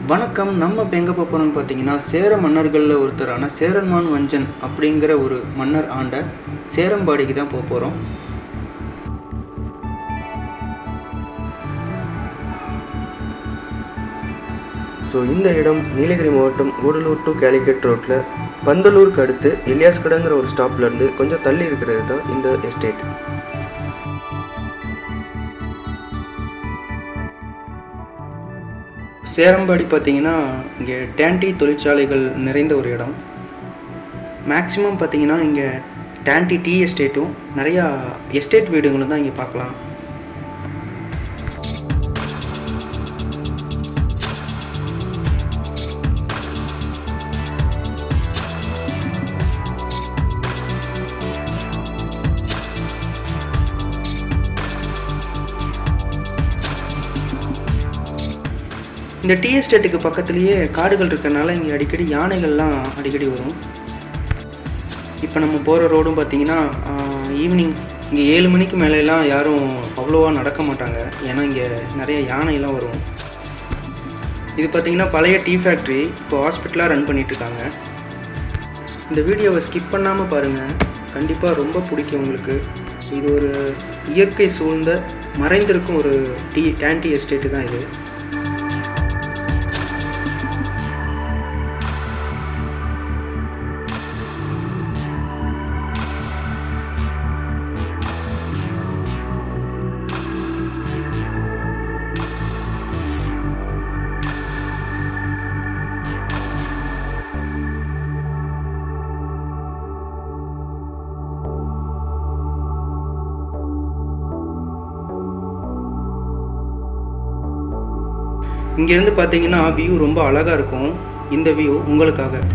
வணக்கம். நம்ம இப்போ எங்கே போகிறோம்னு பார்த்தீங்கன்னா, சேர மன்னர்களில் ஒருத்தரான சேரன்மான் வஞ்சன் அப்படிங்கிற ஒரு மன்னர் ஆண்ட சேரம்பாடிக்கு தான் போகிறோம். ஸோ இந்த இடம் நீலகிரி மாவட்டம் கூடலூர் டு கேலிக்கட் ரோட்டில் பந்தலூருக்கு அடுத்து எலியாஸ் கடைங்கிற ஒரு ஸ்டாப்லேருந்து கொஞ்சம் தள்ளி இருக்கிறது தான் இந்த எஸ்டேட். சேரம்பாடி பார்த்திங்கன்னா இங்கே டேண்டி தொழிற்சாலைகள் நிறைந்த ஒரு இடம். மேக்ஸிமம் பார்த்திங்கன்னா இங்கே டேண்டி டீ எஸ்டேட்டும் நிறையா எஸ்டேட் வீடுகளும் தான் இங்கே பார்க்கலாம். இந்த டீ எஸ்டேட்டுக்கு பக்கத்துலேயே காடுகள் இருக்கிறனால இங்கே அடிக்கடி யானைகள்லாம் அடிக்கடி வரும். இப்போ நம்ம போகிற ரோடும் பார்த்திங்கன்னா ஈவினிங் இங்கே 7 மணிக்கு மேலெலாம் யாரும் அவ்வளோவா நடக்க மாட்டாங்க, ஏன்னா இங்கே நிறைய யானைலாம் வரும். இது பார்த்திங்கன்னா பழைய டீ ஃபேக்ட்ரி, இப்போ ஹாஸ்பிட்டலாக ரன் பண்ணிகிட்ருக்காங்க. இந்த வீடியோவை ஸ்கிப் பண்ணாமல் பாருங்கள், கண்டிப்பாக ரொம்ப பிடிக்கும் உங்களுக்கு. இது ஒரு இயற்கை சூழ்ந்த மறைந்திருக்கும் ஒரு டேண்டி எஸ்டேட்டு தான் இது. இங்கேருந்து பார்த்தீங்கன்னா வியூ ரொம்ப அழகாக இருக்கும். இந்த வியூ உங்களுக்காக.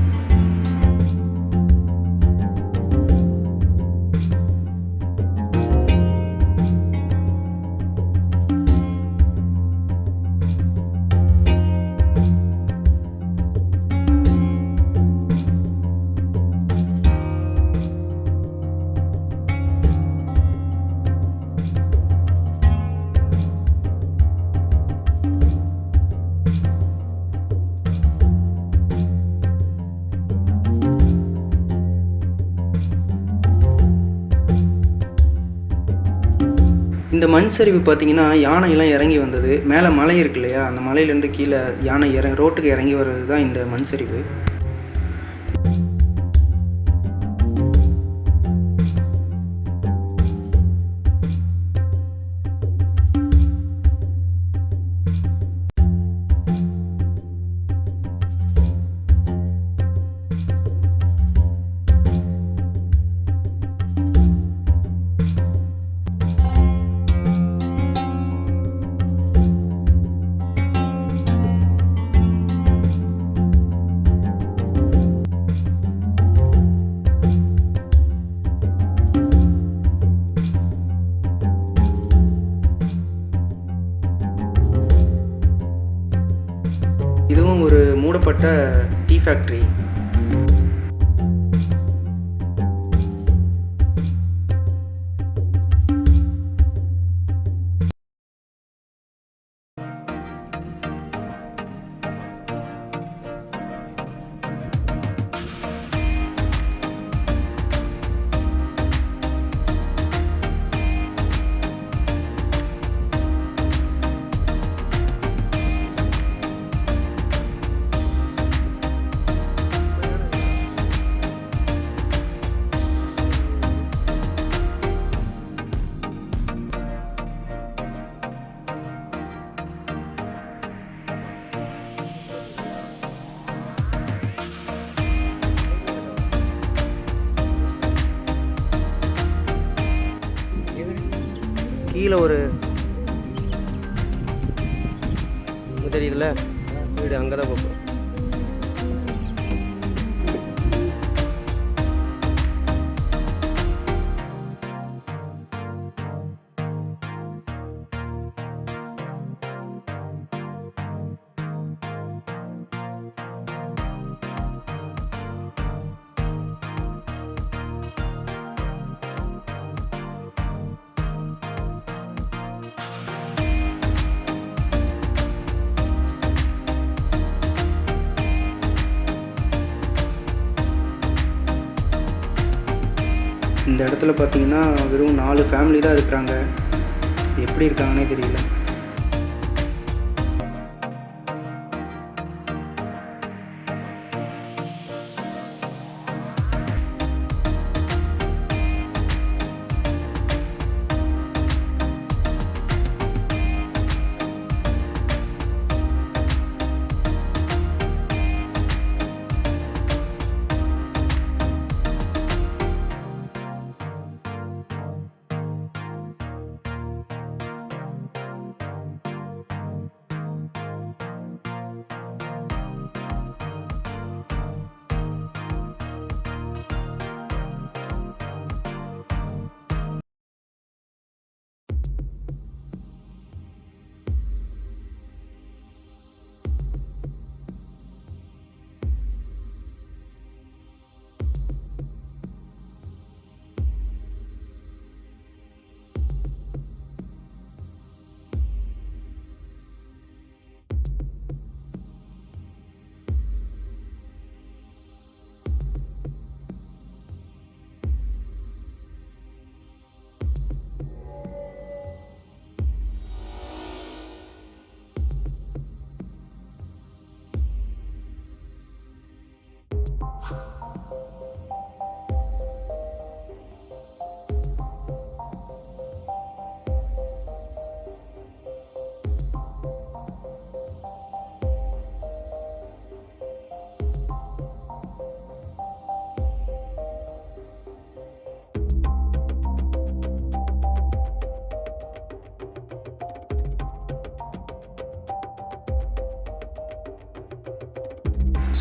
இந்த மண் சரிவு பார்த்திங்கன்னா யானையெல்லாம் இறங்கி வந்தது. மேலே மலை இருக்கு இல்லையா, அந்த மலையிலேருந்து கீழே யானை ரோட்டுக்கு இறங்கி வர்றது தான் இந்த மண் சரிவு. இதுவும் ஒரு மூடப்பட்ட டீ ஃபேக்ட்ரி. கீழே ஒரு தெரியுதுல்ல வீடு, அங்கே தான் போகிறோம். இந்த இடத்துல பார்த்தீங்கன்னா வெறும் 4 ஃபேமிலி தான் இருக்கிறாங்க. எப்படி இருக்காங்கன்னே தெரியல.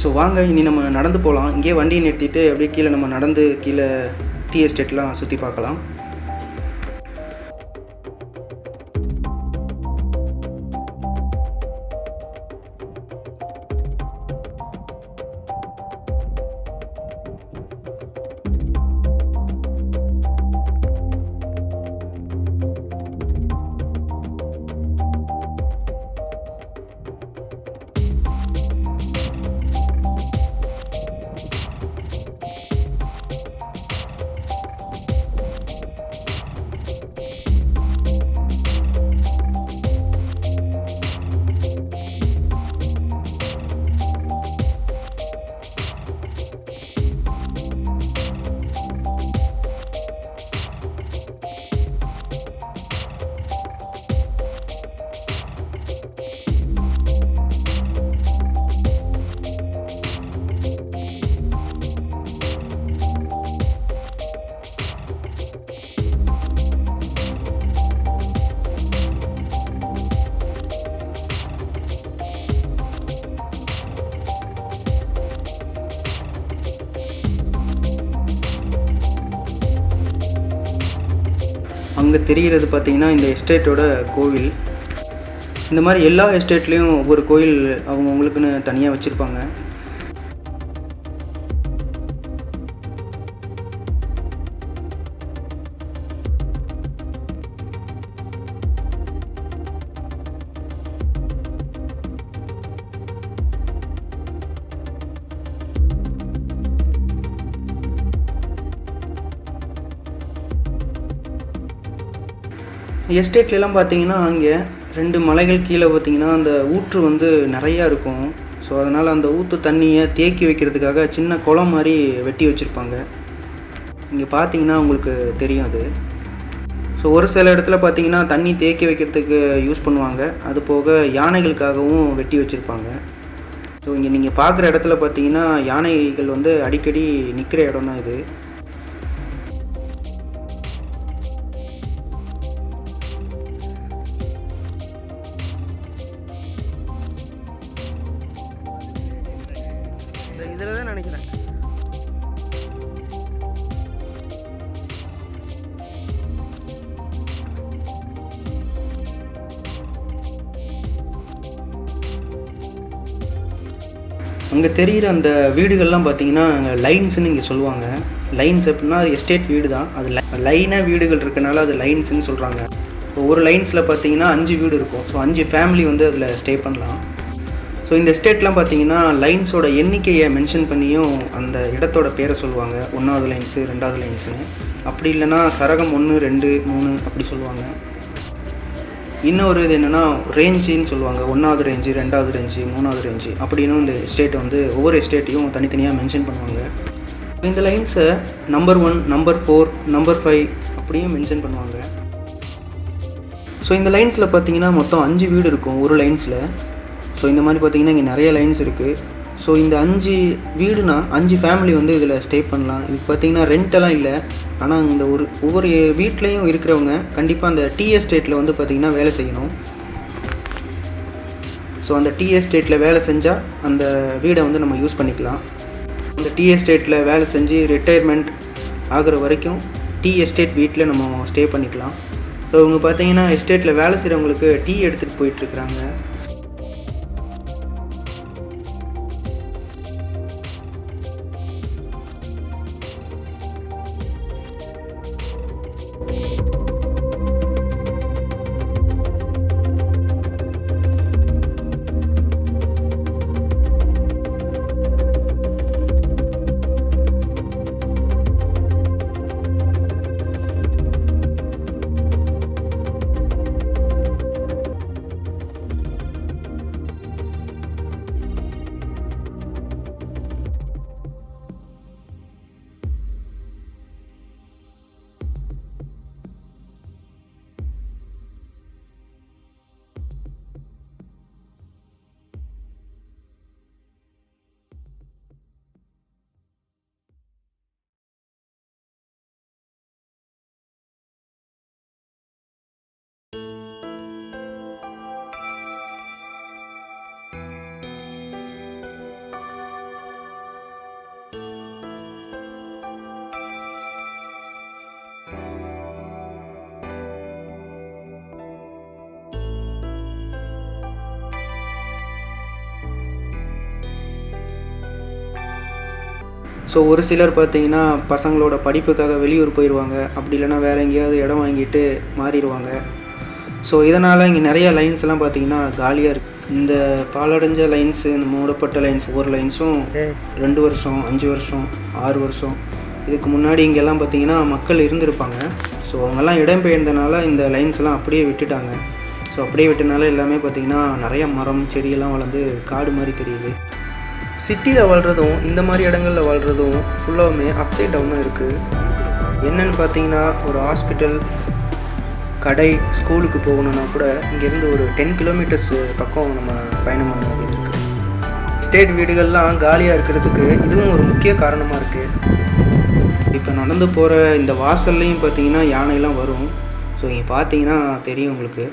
ஸோ வாங்க இனி நம்ம நடந்து போகலாம். இங்கேயே வண்டியை நிறுத்திட்டு அப்படியே கீழே நம்ம நடந்து கீழே டீ எஸ்டேட்லாம் சுற்றி பார்க்கலாம். அங்கே தெரிகிறது பார்த்திங்கன்னா இந்த எஸ்டேட்டோட கோவில். இந்த மாதிரி எல்லா எஸ்டேட்லேயும் ஒவ்வொரு கோயில் அவங்கவுங்களுக்குன்னு தனியாக வச்சுருப்பாங்க. எஸ்டேட்லாம் பார்த்தீங்கன்னா அங்கே 2 மலைகள் கீழே பார்த்தீங்கன்னா அந்த ஊற்று வந்து நிறையா இருக்கும். ஸோ அதனால் அந்த ஊற்று தண்ணியை தேக்கி வைக்கிறதுக்காக சின்ன குளம் மாதிரி வெட்டி வச்சுருப்பாங்க. இங்கே பார்த்தீங்கன்னா உங்களுக்கு தெரியும் அது. ஸோ ஒரு சில இடத்துல பார்த்தீங்கன்னா தண்ணி தேக்கி வைக்கிறதுக்கு யூஸ் பண்ணுவாங்க. அது போக யானைகளுக்காகவும் வெட்டி வச்சுருப்பாங்க. ஸோ இங்கே நீங்கள் பார்க்குற இடத்துல பார்த்தீங்கன்னா யானைகள் வந்து அடிக்கடி நிற்கிற இடம் தான் இது. இதில் தான் நினைக்கிறேன். அங்கே தெரிகிற அந்த வீடுகள்லாம் பார்த்தீங்கன்னா லைன்ஸ்னு இங்கே சொல்லுவாங்க. லைன்ஸ் அப்படின்னா அது எஸ்டேட் வீடு தான். அது லைனாக வீடுகள் இருக்கனால அது லைன்ஸ்னு சொல்கிறாங்க. இப்போ ஒரு லைன்ஸில் பார்த்தீங்கன்னா 5 வீடு இருக்கும். ஸோ 5 ஃபேமிலி வந்து அதில் ஸ்டே பண்ணலாம். ஸோ இந்த எஸ்டேட்லாம் பார்த்தீங்கன்னா லைன்ஸோட எண்ணிக்கையை மென்ஷன் பண்ணியும் அந்த இடத்தோட பேரை சொல்லுவாங்க. 1வது லைன்ஸு 2வது லைன்ஸுன்னு. அப்படி இல்லைன்னா சரகம் 1 2 3 அப்படி சொல்லுவாங்க. இன்னொரு இது என்னென்னா ரேஞ்சுன்னு சொல்லுவாங்க. 1வது ரேஞ்சு 2வது ரேஞ்சு 3வது ரேஞ்சு அப்படின்னு இந்த எஸ்டேட்டை வந்து ஒவ்வொரு எஸ்டேட்டையும் தனித்தனியாக மென்ஷன் பண்ணுவாங்க. இந்த லைன்ஸை நம்பர் 1 நம்பர் 4 நம்பர் 5 அப்படியும் மென்ஷன் பண்ணுவாங்க. ஸோ இந்த லைன்ஸில் பார்த்தீங்கன்னா மொத்தம் 5 வீடு இருக்கும் ஒரு லைன்ஸில். ஸோ இந்த மாதிரி பார்த்தீங்கன்னா இங்கே நிறைய லைன்ஸ் இருக்குது. ஸோ இந்த 5 வீடுனா 5 ஃபேமிலி வந்து இதில் ஸ்டே பண்ணலாம். இது பார்த்தீங்கன்னா ரெண்டெல்லாம் இல்லை. ஆனால் இந்த ஒவ்வொரு வீட்லேயும் இருக்கிறவங்க கண்டிப்பாக அந்த டீ எஸ்டேட்டில் வந்து பார்த்திங்கன்னா வேலை செய்யணும். ஸோ அந்த டீ எஸ்டேட்டில் வேலை செஞ்சால் அந்த வீடை வந்து நம்ம யூஸ் பண்ணிக்கலாம். அந்த டீ எஸ்டேட்டில் வேலை செஞ்சு ரிட்டையர்மெண்ட் ஆகிற வரைக்கும் டீ எஸ்டேட் வீட்டில் நம்ம ஸ்டே பண்ணிக்கலாம். ஸோ இவங்க பார்த்தீங்கன்னா எஸ்டேட்டில் வேலை செய்கிறவங்களுக்கு டீ எடுத்துகிட்டு போயிட்டுருக்குறாங்க. ஸோ ஒரு சிலர் பார்த்தீங்கன்னா பசங்களோட படிப்புக்காக வெளியூர் போயிடுவாங்க. அப்படி இல்லைனா வேறு எங்கேயாவது இடம் வாங்கிட்டு மாறிடுவாங்க. ஸோ இதனால் இங்கே நிறைய லைன்ஸ்லாம் பார்த்தீங்கன்னா காலியாக இருக்குது. இந்த பாலடைஞ்ச லைன்ஸு, இந்த மூடப்பட்ட லைன்ஸ் ஒவ்வொரு லைன்ஸும் 2 வருஷம் 5 வருஷம் 6 வருஷம் இதுக்கு முன்னாடி இங்கெல்லாம் பார்த்தீங்கன்னா மக்கள் இருந்திருப்பாங்க. ஸோ அவங்கெல்லாம் இடம்பெயர்ந்தனால இந்த லைன்ஸ்லாம் அப்படியே விட்டுட்டாங்க. ஸோ அப்படியே விட்டனால எல்லாமே பார்த்திங்கன்னா நிறையா மரம் செடியெல்லாம் வளர்ந்து காடு மாதிரி தெரியுது. சிட்டியில் வாழ்கிறதும் இந்த மாதிரி இடங்களில் வாழ்கிறதும் ஃபுல்லாகவுமே அப்சைட் டவுனாக இருக்குது. என்னென்னு பார்த்தீங்கன்னா ஒரு ஹாஸ்பிட்டல், கடை, ஸ்கூலுக்கு போகணுன்னா கூட இங்கேருந்து ஒரு 10 கிலோமீட்டர்ஸ் பக்கம் நம்ம பயணம் பண்ண வேண்டியது இருக்குது. ஸ்டேட் வீடுகள்லாம் காலியாக இருக்கிறதுக்கு இதுவும் ஒரு முக்கிய காரணமாக இருக்குது. இப்போ நடந்து போகிற இந்த வாசல்லையும் பார்த்தீங்கன்னா யானைலாம் வரும். ஸோ இங்கே பார்த்தீங்கன்னா தெரியும் உங்களுக்கு.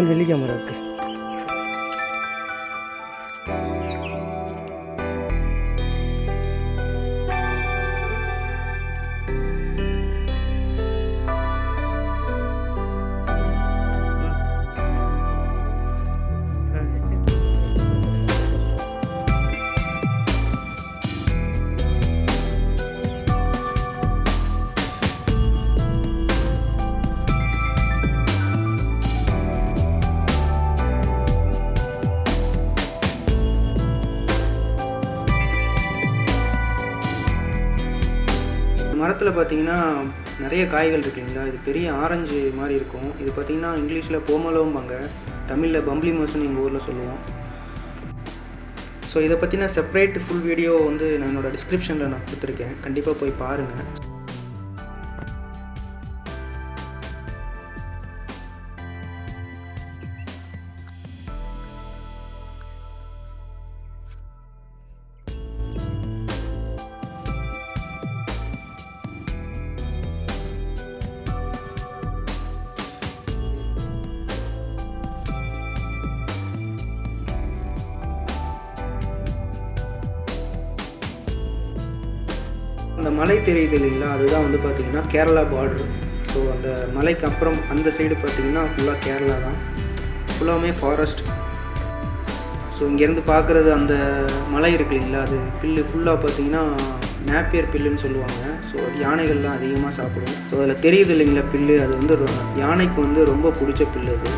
வெள்ளி கேமரா இருக்குது. மரத்தில் பார்த்தீங்கன்னா நிறைய காய்கள் இருக்கு இல்லைங்களா, இது பெரிய ஆரஞ்சு மாதிரி இருக்கும். இது பார்த்திங்கன்னா இங்கிலீஷில் போமலோம்பாங்க, தமிழில் பம்ப்ளி மோஸ்ன்னு எங்கள் ஊரில் சொல்லுவோம். ஸோ இதை பற்றின செப்பரேட் ஃபுல் வீடியோ வந்து நான் என்னோடய டிஸ்கிரிப்ஷனில் நான் கொடுத்துருக்கேன், கண்டிப்பாக போய் பாருங்கள். அந்த மலை தெரியுது இல்லைங்களா, அதுதான் வந்து பார்த்திங்கன்னா கேரளா பார்டர். ஸோ அந்த மலைக்கு அப்புறம் அந்த சைடு பார்த்திங்கன்னா ஃபுல்லாக கேரளா தான், ஃபுல்லாகவே ஃபாரஸ்ட். ஸோ இங்கேருந்து பார்க்குறது அந்த மலை இருக்கு இல்லைங்களா, அது பில்லு ஃபுல்லாக பார்த்திங்கன்னா நேப்பியர் பில்லுன்னு சொல்லுவாங்க. ஸோ யானைகள்லாம் அதிகமாக சாப்பிடும். ஸோ அதில் தெரியுது இல்லைங்களா பில்லு, அது வந்து யானைக்கு வந்து ரொம்ப பிடிச்ச பில்லு அது.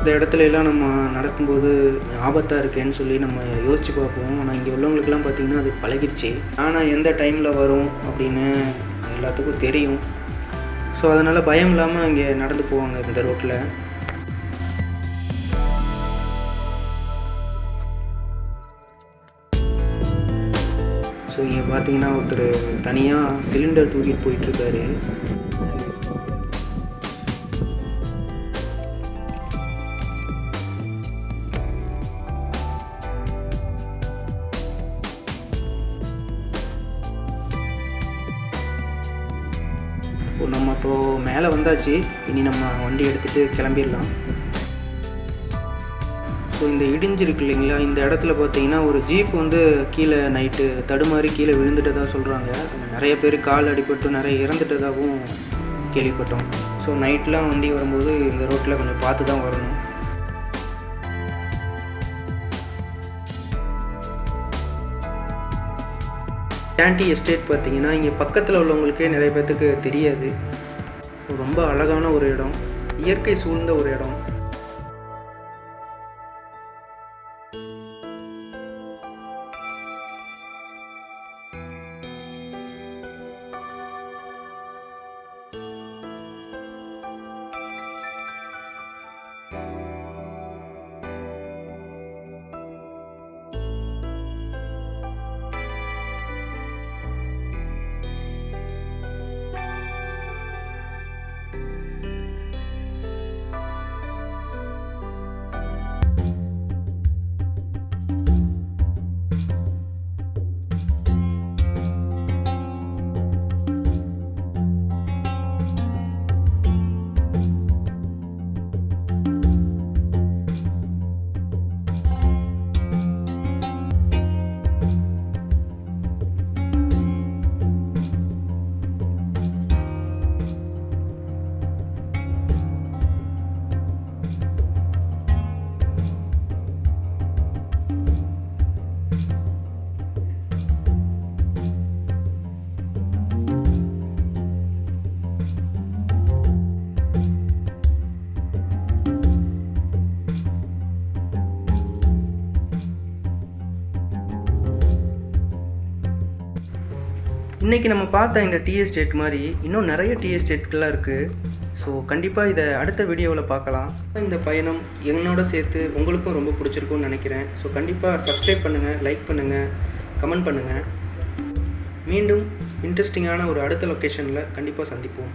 இந்த இடத்துல எல்லாம் நம்ம நடக்கும்போது ஆபத்தாக இருக்கேன்னு சொல்லி நம்ம யோசித்து பார்ப்போம். ஆனால் இங்கே உள்ளவங்களுக்கெல்லாம் பார்த்திங்கன்னா அது பழகிடுச்சு. ஆனால் எந்த டைமில் வரும் அப்படின்னு எல்லாத்துக்கும் தெரியும். ஸோ அதனால் பயம் இல்லாமல் இங்கே நடந்து போவாங்க இந்த ரோட்டில். ஸோ இங்கே பார்த்தீங்கன்னா ஒருத்தர் தனியாக சிலிண்டர் தூக்கிட்டு போயிட்டுருக்காரு. நம்ம இப்போது மேலே வந்தாச்சு, இனி நம்ம வண்டி எடுத்துகிட்டு கிளம்பிடலாம். ஸோ இந்த இடிஞ்சிருக்கு இல்லைங்களா, இந்த இடத்துல பார்த்தீங்கன்னா ஒரு ஜீப் வந்து கீழே நைட்டு தடுமாறி கீழே விழுந்துட்டதாக சொல்கிறாங்க. நிறைய பேர் கால் அடிபட்டு நிறைய இறந்துட்டதாகவும் கேள்விப்பட்டோம். ஸோ நைட்லாம் வண்டி வரும்போது இந்த ரோட்டில் கொஞ்சம் பார்த்து தான் வரணும். டேண்டி எஸ்டேட் பார்த்தீங்கன்னா இங்கே பக்கத்தில் உள்ளவங்களுக்கே நிறைய பேர்த்துக்கு தெரியாது. ரொம்ப அழகான ஒரு இடம், இயற்கை சூழ்ந்த ஒரு இடம். இன்றைக்கி நம்ம பார்த்த இந்த டீ எஸ்டேட் மாதிரி இன்னும் நிறைய டீ எஸ்டேட்கள்லாம் இருக்குது. ஸோ கண்டிப்பாக இதை அடுத்த வீடியோவில் பார்க்கலாம். இந்த பயணம் என்னோட சேர்த்து உங்களுக்கும் ரொம்ப பிடிச்சிருக்கும்னு நினைக்கிறேன். ஸோ கண்டிப்பாக சப்ஸ்கிரைப் பண்ணுங்கள், லைக் பண்ணுங்கள், கமெண்ட் பண்ணுங்கள். மீண்டும் இன்ட்ரெஸ்டிங்கான ஒரு அடுத்த லொக்கேஷனில் கண்டிப்பாக சந்திப்போம்.